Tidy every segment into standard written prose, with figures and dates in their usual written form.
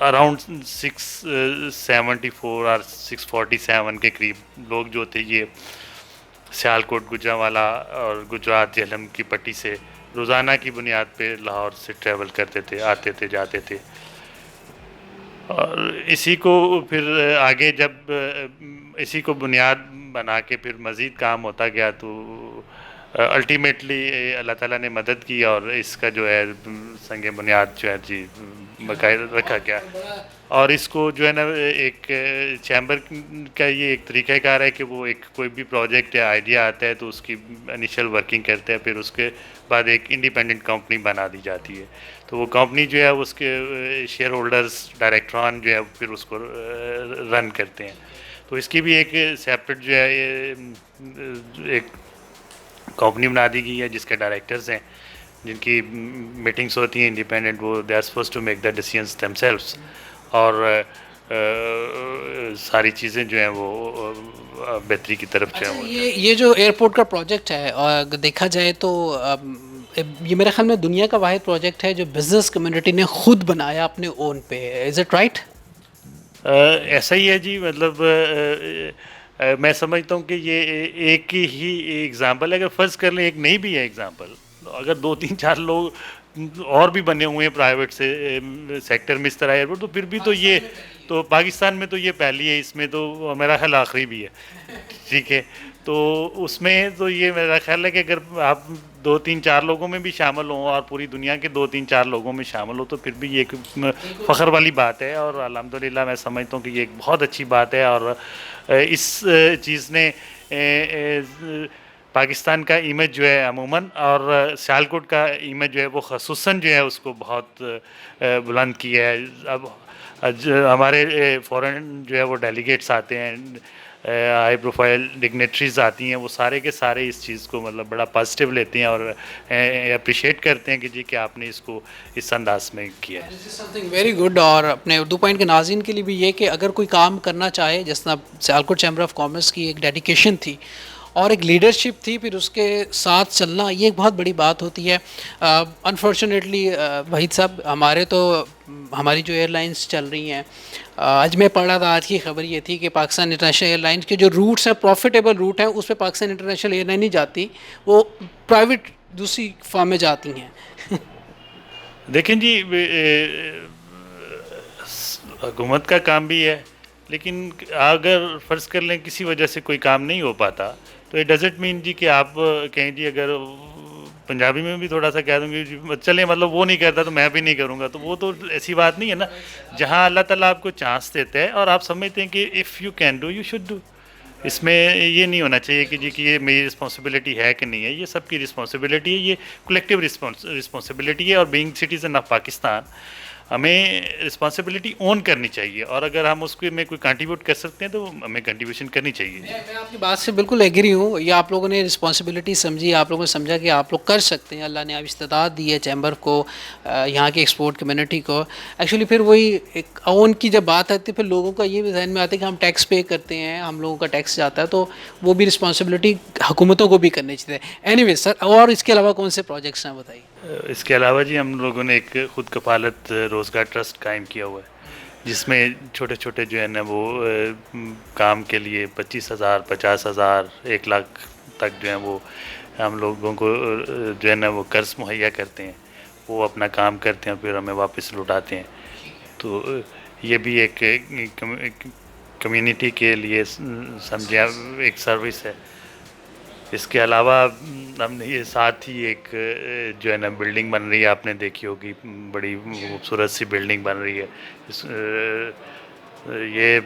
Around 674 اور 647 کے قریب لوگ جو تھے یہ سیالکوٹ، گوجرانوالا اور گجرات جہلم کی پٹی سے روزانہ کی بنیاد پہ لاہور سے ٹریول کرتے تھے، آتے تھے، جاتے تھے. اور اسی کو پھر آگے جب اسی کو بنیاد بنا کے پھر مزید کام ہوتا گیا تو الٹیمیٹلی اللہ تعالیٰ نے مدد کی اور اس کا جو ہے سنگ بنیاد جو ہے جی باقاعدہ رکھا گیا. اور اس کو جو ہے نا ایک چیمبر کا یہ ایک طریقہ کار ہے کہ وہ ایک کوئی بھی پروجیکٹ یا آئیڈیا آتا ہے تو اس کی انیشل ورکنگ کرتے ہیں، پھر اس کے بعد ایک انڈیپینڈنٹ کمپنی بنا دی جاتی ہے. تو وہ کمپنی جو ہے اس کے شیئر ہولڈرز، ڈائریکٹران جو ہے پھر اس کو رن کرتے ہیں. تو اس کی بھی ایک سیپریٹ جو ہے ایک کمپنی بنا دی گئی ہے جس کے ڈائریکٹرز ہیں، جن کی میٹنگس ہوتی ہیں انڈیپینڈنٹ، وہ they are suppose to make the decisions themselves. اور ساری چیزیں جو ہیں وہ بہتری کی طرف جو ہیں وہ یہ جو ایئرپورٹ کا پروجیکٹ ہے اور دیکھا جائے تو یہ میرے خیال میں دنیا کا واحد پروجیکٹ ہے جو بزنس کمیونٹی نے خود بنایا اپنے اون پہ. Is it right? ایسا ہی ہے جی. مطلب میں سمجھتا ہوں کہ یہ ایک ہی ایگزامپل ہے. اگر فرض کر لیں ایک نہیں بھی ہے ایگزامپل، اگر 2-3-4 لوگ اور بھی بنے ہوئے ہیں پرائیویٹ سے سیکٹر میں اس طرح ایئرپورٹ، تو پھر بھی تو یہ تو پاکستان میں تو یہ پہلی ہے، اس میں تو میرا خیال آخری بھی ہے. ٹھیک ہے، تو اس میں تو یہ میرا خیال ہے کہ اگر آپ 2-3-4 لوگوں میں بھی شامل ہوں اور پوری دنیا کے 2-3-4 لوگوں میں شامل ہو تو پھر بھی یہ ایک فخر والی بات ہے. اور الحمدللہ میں سمجھتا ہوں کہ یہ ایک بہت اچھی بات ہے. اور اس چیز نے پاکستان کا ایمیج جو ہے عموماً اور سیالکوٹ کا ایمیج جو ہے وہ خصوصاً جو ہے اس کو بہت بلند کیا ہے. اب ہمارے فورن جو ہے وہ ڈیلیگیٹس آتے ہیں، ہائی پروفائل ڈگنیٹریز آتی ہیں، وہ سارے کے سارے اس چیز کو مطلب بڑا پازیٹیو لیتے ہیں اور اپریشیٹ کرتے ہیں کہ جی کہ آپ نے اس کو اس انداز میں کیا ہے. Something very good. اور اپنے اردو پوائنٹ کے ناظرین کے لیے بھی یہ کہ اگر کوئی کام کرنا چاہے، جس طرح سیالکوٹ چیمبر آف کامرس کی ایک ڈیڈیکیشن تھی اور ایک لیڈرشپ تھی، پھر اس کے ساتھ چلنا، یہ ایک بہت بڑی بات ہوتی ہے. انفارچونیٹلی وحید صاحب، ہماری جو ایئر لائنس چل رہی ہیں، آج میں پڑھ رہا تھا، آج کی خبر یہ تھی کہ پاکستان انٹرنیشنل ایئر لائنس کے جو روٹس ہیں، پروفیٹیبل روٹ ہیں، اس پہ پاکستان انٹرنیشنل ایئر لائن نہیں جاتی، وہ پرائیویٹ دوسری فارم میں جاتی ہیں. دیکھیں جی، حکومت کا کام بھی ہے، لیکن اگر فرض کر لیں کسی وجہ سے کوئی کام نہیں ہو پاتا تو اٹ ڈزنٹ مین جی کہ آپ کہیں جی، اگر پنجابی میں بھی تھوڑا سا کہہ دوں گی چلیں مطلب وہ نہیں کرتا تو میں بھی نہیں کروں گا، تو وہ تو ایسی بات نہیں ہے نا. جہاں اللہ تعالیٰ آپ کو چانس دیتا ہے اور آپ سمجھتے ہیں کہ if you can do you should do. اس میں یہ نہیں ہونا چاہیے کہ جی کہ یہ میری رسپانسبلٹی ہے کہ نہیں ہے، یہ سب کی رسپانسبلٹی ہے، یہ کولیکٹیو رسپانسبلٹی ہے. اور بینگ سٹیزن آف پاکستان ہمیں رسپانسبلٹی اون کرنی چاہیے، اور اگر ہم اس میں کوئی کنٹریبیوٹ کر سکتے ہیں تو ہمیں کنٹریبیوشن کرنی چاہیے. میں آپ کی بات سے بالکل ایگری ہوں. یہ آپ لوگوں نے رسپانسبلٹی سمجھی، آپ لوگوں نے سمجھا کہ آپ لوگ کر سکتے ہیں. اللہ نے اب استطاعت دی ہے چیمبر کو، یہاں کی ایکسپورٹ کمیونٹی کو. ایکچولی پھر وہی ایک اون کی جب بات آتی ہے، پھر لوگوں کا یہ بھی ذہن میں آتا ہے کہ ہم ٹیکس پے کرتے ہیں، ہم لوگوں کا ٹیکس جاتا ہے، تو وہ بھی رسپانسبلٹی حکومتوں کو بھی کرنی چاہیے. اینی ویز سر، اور اس کے علاوہ کون سے پروجیکٹس ہیں بتائیے؟ اس کے علاوہ جی ہم لوگوں نے ایک خود کفالت روزگار ٹرسٹ قائم کیا ہوا ہے، جس میں چھوٹے چھوٹے جو ہے نا وہ کام کے لیے 25,000 50,000 1 لاکھ تک جو ہے وہ ہم لوگوں کو جو ہے نا وہ قرض مہیا کرتے ہیں. وہ اپنا کام کرتے ہیں پھر ہمیں واپس لوٹاتے ہیں. تو یہ بھی ایک کمیونٹی کے لیے سمجھے ایک سروس ہے. اس کے علاوہ ہم نے یہ ساتھ ہی ایک جو ہے نا بلڈنگ بن رہی ہے، آپ نے دیکھی ہوگی، بڑی خوبصورت سی بلڈنگ بن رہی ہے. یہ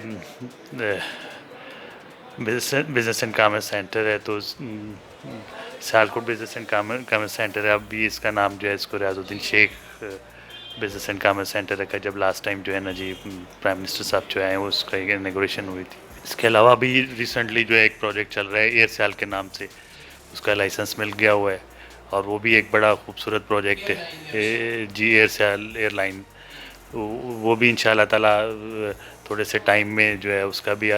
بزنس اینڈ کامرس سینٹر ہے، تو Sialkot business and commerce centre ہے. اب بھی اس کا نام جو ہے اس کو ریاض الدین شیخ بزنس اینڈ کامرس سینٹر رکھا، جب لاسٹ ٹائم جو ہے نا جی پرائم منسٹر صاحب جو آئے ہیں اس کا انیگوریشن ہوئی تھی. اس کے علاوہ بھی ریسنٹلی جو ہے ایک پروجیکٹ چل رہا ہے ایئر سیال کے نام سے، اس کا لائسنس مل گیا ہوا ہے، اور وہ بھی ایک بڑا خوبصورت پروجیکٹ ہے جی، ایئر سیال ایئر لائن. وہ بھی انشاءاللہ تعالیٰ تھوڑے سے ٹائم میں جو ہے اس کا بھی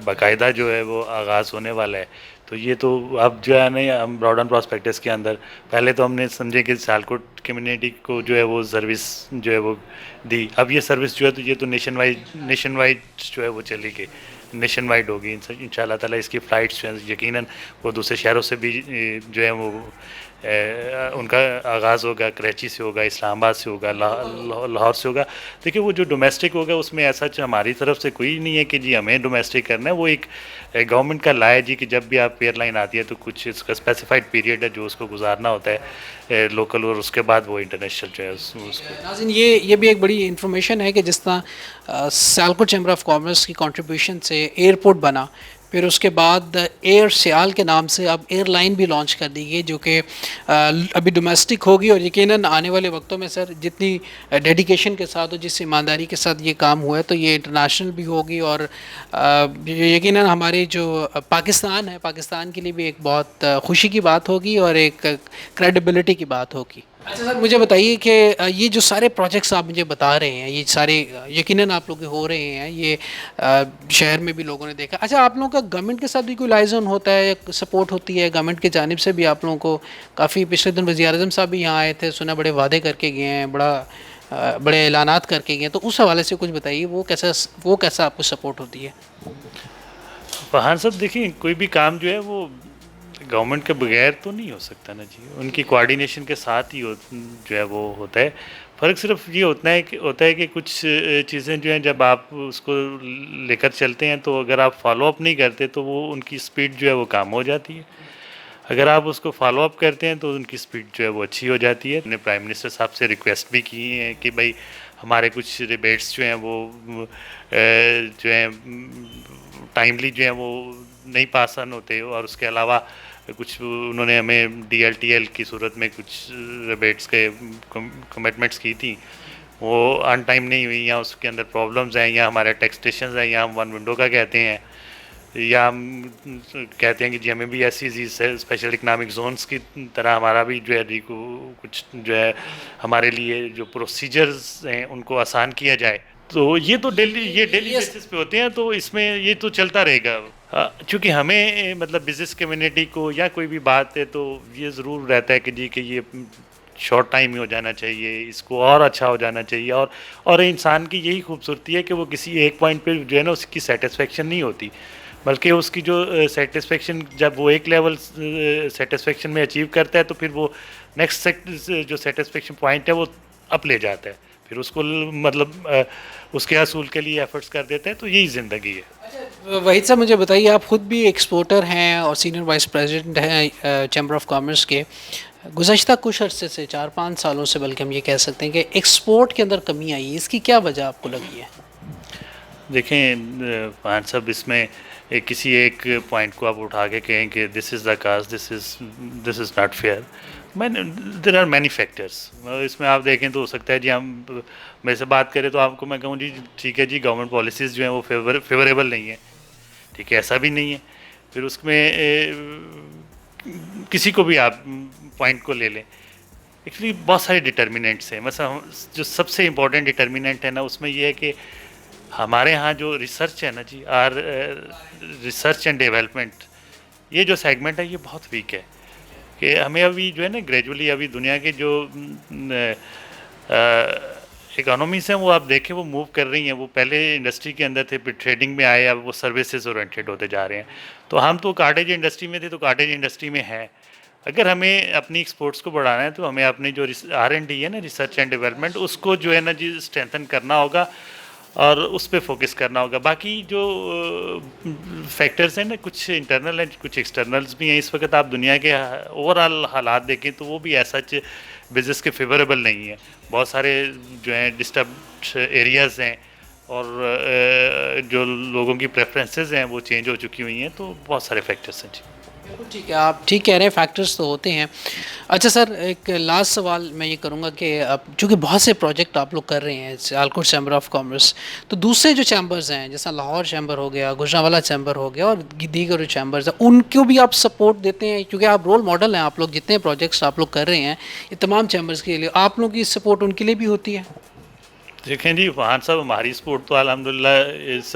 باقاعدہ جو ہے وہ آغاز ہونے والا ہے. تو یہ تو اب جو ہے نا ہم براڈن پراسپیکٹس کے اندر پہلے تو ہم نے سمجھے کہ سیالکوٹ کمیونٹی کو جو ہے وہ سروس جو ہے وہ دی. اب یہ سروس جو ہے تو یہ تو نیشن وائڈ جو ہے وہ چلے گی, نیشن وائڈ ہوگی ان شاء اللہ تعالیٰ. اس کی فلائٹس جو ہیں یقیناً وہ دوسرے شہروں سے بھی جو ہے وہ ان کا آغاز ہوگا. کراچی سے ہوگا, اسلام آباد سے ہوگا, لاہور سے ہوگا. دیکھیں وہ جو ڈومیسٹک ہوگا اس میں ایسا ہماری طرف سے کوئی نہیں ہے کہ جی ہمیں ڈومیسٹک کرنا ہے. وہ ایک گورنمنٹ کا لا ہے جی کہ جب بھی آپ ایئر لائن آتی ہے تو کچھ اس کا اسپیسیفائڈ پیریڈ ہے جو اس کو گزارنا ہوتا ہے لوکل, اور اس کے بعد وہ انٹرنیشنل جو ہے اس کو. ناظرین یہ بھی ایک بڑی انفارمیشن ہے کہ جس طرح سیالکوٹ چیمبر آف کامرس کی کنٹریبیوشن سے ایئرپورٹ بنا, پھر اس کے بعد ایئر سیال کے نام سے اب ایئر لائن بھی لانچ کر دی گئی جو کہ ابھی ڈومیسٹک ہوگی, اور یقیناً آنے والے وقتوں میں سر جتنی ڈیڈیکیشن کے ساتھ اور جس ایمانداری کے ساتھ یہ کام ہوا ہے تو یہ انٹرنیشنل بھی ہوگی, اور یقیناً ہماری جو پاکستان ہے پاکستان کے لیے بھی ایک بہت خوشی کی بات ہوگی اور ایک کریڈیبلٹی کی بات ہوگی. اچھا سر مجھے بتائیے کہ یہ جو سارے پروجیکٹس آپ مجھے بتا رہے ہیں یہ سارے یقیناً آپ لوگ ہو رہے ہیں, یہ شہر میں بھی لوگوں نے دیکھا. اچھا آپ لوگوں کا گورنمنٹ کے ساتھ بھی کوئی لائزن ہوتا ہے, سپورٹ ہوتی ہے گورنمنٹ کی جانب سے بھی؟ آپ لوگوں کو کافی پچھلے دن وزیر اعظم صاحب بھی یہاں آئے تھے, سنا بڑے وعدے کر کے گئے ہیں, بڑے اعلانات کر کے گئے ہیں, تو اس حوالے سے کچھ بتائیے وہ کیسا آپ کو سپورٹ ہوتی ہے؟ فرحان صاحب دیکھیں کوئی بھی کام جو ہے وہ گورنمنٹ کے بغیر تو نہیں ہو سکتا نا جی, ان کی کوآرڈینیشن کے ساتھ ہی جو ہے وہ ہوتا ہے. فرق صرف یہ ہوتا ہے کہ کچھ چیزیں جو ہیں جب آپ اس کو لے کر چلتے ہیں تو اگر آپ فالو اپ نہیں کرتے تو وہ ان کی سپیڈ جو ہے وہ کم ہو جاتی ہے. اگر آپ اس کو فالو اپ کرتے ہیں تو ان کی سپیڈ جو ہے وہ اچھی ہو جاتی ہے. ہم نے پرائم منسٹر صاحب سے ریکویسٹ بھی کی ہے کہ بھائی ہمارے کچھ ریبیٹس جو ہیں وہ جو ہیں ٹائملی جو ہیں وہ نہیں پاس آن ہوتے, اور اس کے علاوہ کچھ انہوں نے ہمیں ڈی ایل ٹی ایل کی صورت میں کچھ ریبیٹس کے کمٹمنٹس کی تھیں, وہ آن ٹائم نہیں ہوئی, یا اس کے اندر پرابلمز ہیں, یا ہمارے ٹیکسٹیشنز ہیں, یا ہم ون ونڈو کا کہتے ہیں, یا ہم کہتے ہیں کہ جی ہمیں بھی ایسی اسپیشل اکنامک زونس کی طرح ہمارا بھی جو ہے کچھ جو ہے ہمارے لیے جو پروسیجرز ہیں ان کو آسان کیا جائے. تو یہ تو ڈیلی بیسس پہ ہوتے ہیں, تو اس میں یہ تو چلتا رہے گا. چونکہ ہمیں مطلب بزنس کمیونٹی کو یا کوئی بھی بات ہے تو یہ ضرور رہتا ہے کہ جی کہ یہ شارٹ ٹائم میں ہو جانا چاہیے, اس کو اور اچھا ہو جانا چاہیے, اور انسان کی یہی خوبصورتی ہے کہ وہ کسی ایک پوائنٹ پہ جو ہے نا اس کی سیٹسفیکشن نہیں ہوتی, بلکہ اس کی جو سیٹسفیکشن جب وہ ایک لیول سیٹسفیکشن میں اچیو کرتا ہے تو پھر وہ نیکسٹ جو سیٹسفیکشن پوائنٹ ہے وہ اپ لے جاتا ہے, پھر اس کو مطلب اس کے حصول کے لیے ایفرٹس کر دیتے ہیں. تو یہی زندگی ہے. وحید صاحب مجھے بتائیے, آپ خود بھی ایکسپورٹر ہیں اور سینئر وائس پریزیڈنٹ ہیں چیمبر آف کامرس کے. گزشتہ کچھ عرصے سے 4-5 سالوں سے بلکہ ہم یہ کہہ سکتے ہیں کہ ایکسپورٹ کے اندر کمی آئی ہے, اس کی کیا وجہ آپ کو لگی ہے؟ دیکھیں فرحان صاحب اس میں کسی ایک پوائنٹ کو آپ اٹھا کے کہیں کہ this is the cause, this is not fair. There are many factors. اس میں آپ دیکھیں تو ہو سکتا ہے جی ہم میرے سے بات کریں تو آپ کو میں کہوں جی ٹھیک ہے جی گورنمنٹ پالیسیز جو ہیں وہ فیوریبل نہیں ہیں, ٹھیک ہے ایسا بھی نہیں ہے. پھر اس میں کسی کو بھی آپ پوائنٹ کو لے لیں, ایکچولی بہت سارے ڈٹرمیننٹس ہیں. مثلا جو سب سے امپورٹنٹ ڈٹرمیننٹ ہے نا اس میں یہ ہے کہ ہمارے ہاں جو ریسرچ ہے نا جی, ریسرچ اینڈ ڈیولپمنٹ, یہ جو سیگمنٹ ہے یہ بہت ویک ہے. کہ ہمیں ابھی جو ہے نا گریجولی ابھی دنیا کے جو اکانومیز ہیں وہ آپ دیکھیں وہ موو کر رہی ہیں. وہ پہلے انڈسٹری کے اندر تھے, پھر ٹریڈنگ میں آئے, اب وہ سروسز اورینٹیڈ ہوتے جا رہے ہیں. تو ہم تو کاٹیج انڈسٹری میں تھے تو کاٹیج انڈسٹری میں ہیں. اگر ہمیں اپنی ایکسپورٹس کو بڑھانا ہے تو ہمیں اپنی جو R&D ہے نا, ریسرچ اینڈ ڈیولپمنٹ, اس کو جو ہے نا جی اسٹرینتھن کرنا ہوگا اور اس پہ فوکس کرنا ہوگا. باقی جو فیکٹرز ہیں نا کچھ انٹرنل ہیں کچھ ایکسٹرنلز بھی ہیں. اس وقت آپ دنیا کے اوور آل حالات دیکھیں تو وہ بھی ایسا بزنس کے فیوریبل نہیں ہیں. بہت سارے جو ہیں ڈسٹربڈ ایریاز ہیں, اور جو لوگوں کی پریفرنسز ہیں وہ چینج ہو چکی ہوئی ہیں. تو بہت سارے فیکٹرز ہیں جی. بالکل ٹھیک ہے, آپ ٹھیک کہہ رہے ہیں, فیکٹرز تو ہوتے ہیں. اچھا سر ایک لاسٹ سوال میں یہ کروں گا کہ اب چونکہ بہت سے پروجیکٹ آپ لوگ کر رہے ہیں سیالکوٹ چیمبر آف کامرس, تو دوسرے جو چیمبرز ہیں جیسا لاہور چیمبر ہو گیا, گوجرانوالا چیمبر ہو گیا, اور دیگر جو چیمبرز ہیں ان کو بھی آپ سپورٹ دیتے ہیں؟ کیونکہ آپ رول ماڈل ہیں, آپ لوگ جتنے پروجیکٹس آپ لوگ کر رہے ہیں یہ تمام چیمبرز کے لیے, آپ لوگوں کی سپورٹ ان کے لیے بھی ہوتی ہے؟ دیکھیں جی فرحان صاحب ہماری سپورٹ تو الحمدللہ اس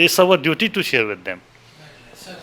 it's our duty to share with them.